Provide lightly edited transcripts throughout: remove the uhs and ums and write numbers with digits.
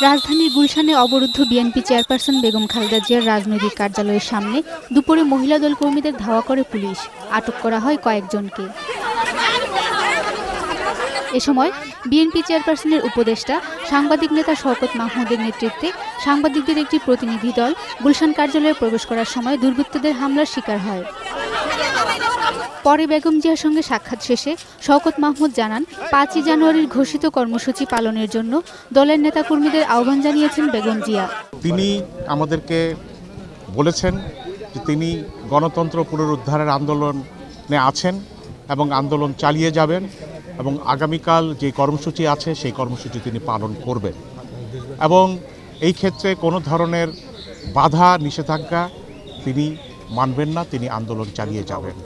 রাজধানীর গুলশানে অবরুদ্ধ বিএনপি চেয়ারপারসন বেগম খালেদা জিয়ার রাজনৈতিক কার্যালয়ের সামনে দুপুরে মহিলা দল কর্মীদের ধাওয়া করে পুলিশ। আটক করা হয় কয়েকজনকে। এ সময় বিএনপি চেয়ারপারসনের উপদেষ্টা সাংবাদিক নেতা শওকত মাহমুদের নেতৃত্বে সাংবাদিকদের একটি প্রতিনিধি দল গুলশান কার্যালয়ে প্রবেশ করার সময় দুর্বৃত্তদের হামলার শিকার হয়। পরে বেগম জিয়ার সঙ্গে সাক্ষাৎ শেষে শওকত মাহমুদ জানান, ৫ই জানুয়ারির ঘোষিত কর্মসূচি পালনের জন্য দলের নেতাকর্মীদের আহ্বান জানিয়েছেন বেগম জিয়া। তিনি আমাদেরকে বলেছেন যে তিনি গণতন্ত্র পুনরুদ্ধারের আন্দোলনে আছেন এবং আন্দোলন চালিয়ে যাবেন এবং আগামীকাল যে কর্মসূচি আছে সেই কর্মসূচি তিনি পালন করবেন এবং এই ক্ষেত্রে কোনো ধরনের বাধা নিষেধাজ্ঞা তিনি মানবেন না, তিনি আন্দোলন চালিয়ে যাবেন।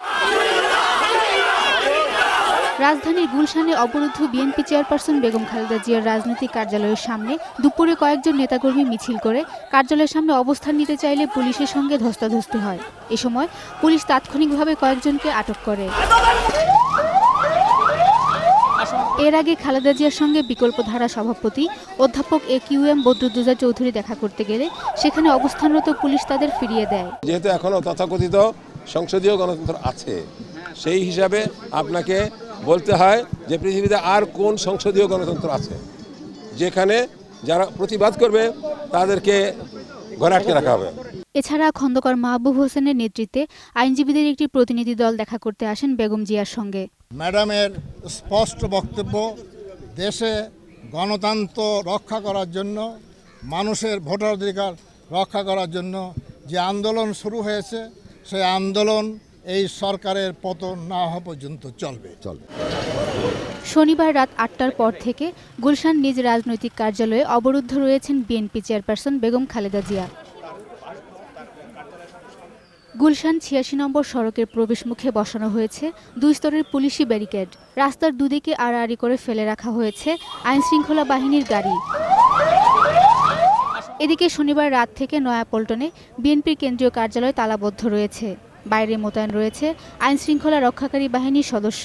রাজধানীর গুলশানে অবরুদ্ধ বিএনপি চেয়ারপারসন বেগম খালেদা জিয়ার রাজনৈতিক কার্যালয়ের সামনে দুপুরে কয়েকজন নেতাকর্মী মিছিল করে কার্যালয়ের সামনে অবস্থান নিতে চাইলে পুলিশের সঙ্গে ধস্তাধস্তি হয়। এ সময় পুলিশ তাৎক্ষণিকভাবে কয়েকজনকে আটক করে। এর আগে খালেদা জিয়ার সঙ্গে বিকল্পধারা সভাপতি অধ্যাপক AQM বদরুদ্দোজা চৌধুরী দেখা করতে গেলে সেখানে অবস্থানরত পুলিশ তাদের ফিরিয়ে দেয়। যেহেতু এখনো তথাকথিত সংসদীয় গণতন্ত্র আছে, সেই হিসাবে আপনাকে বলতে হয় যে পৃথিবীতে আর কোন সংসদীয় গণতন্ত্র আছে যেখানে যারা প্রতিবাদ করবে তাদেরকে ঘরে আটকে রাখা হবে। এছাড়া খন্দকার মাহবুব হোসেনের নেতৃত্বে আইনজীবীদের একটি প্রতিনিধি দল দেখা করতে আসেন বেগম জিয়ার সঙ্গে। ম্যাডামের স্পষ্ট বক্তব্য, দেশে গণতন্ত্র রক্ষা করার জন্য, মানুষের ভোটাধিকার রক্ষা করার জন্য যে আন্দোলন শুরু হয়েছে সেই আন্দোলন এই সরকারের পতন না হওয়া পর্যন্ত চলবে। শনিবার রাত ৮টার পর থেকে গুলশান নিজ রাজনৈতিক কার্যালয়ে অবরুদ্ধ রয়েছেন বিএনপি চেয়ারপারসন বেগম খালেদা জিয়া। গুলশান ৮৬ নম্বর সড়কের প্রবেশমুখে বসানো হয়েছে ২ স্তরের পুলিশি ব্যারিকেড। রাস্তার দুদিকে আড়াআড়ি করে ফেলে রাখা হয়েছে আইনশৃঙ্খলা বাহিনীর গাড়ি। এদিকে শনিবার রাত থেকে নয়াপল্টনে বিএনপির কেন্দ্রীয় কার্যালয় তালাবদ্ধ রয়েছে। বাইরে মোতায়েন রয়েছে আইনশৃঙ্খলা রক্ষাকারী বাহিনীর সদস্য।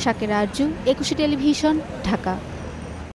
শাকেরা আরজু, ২১ টেলিভিশন, ঢাকা।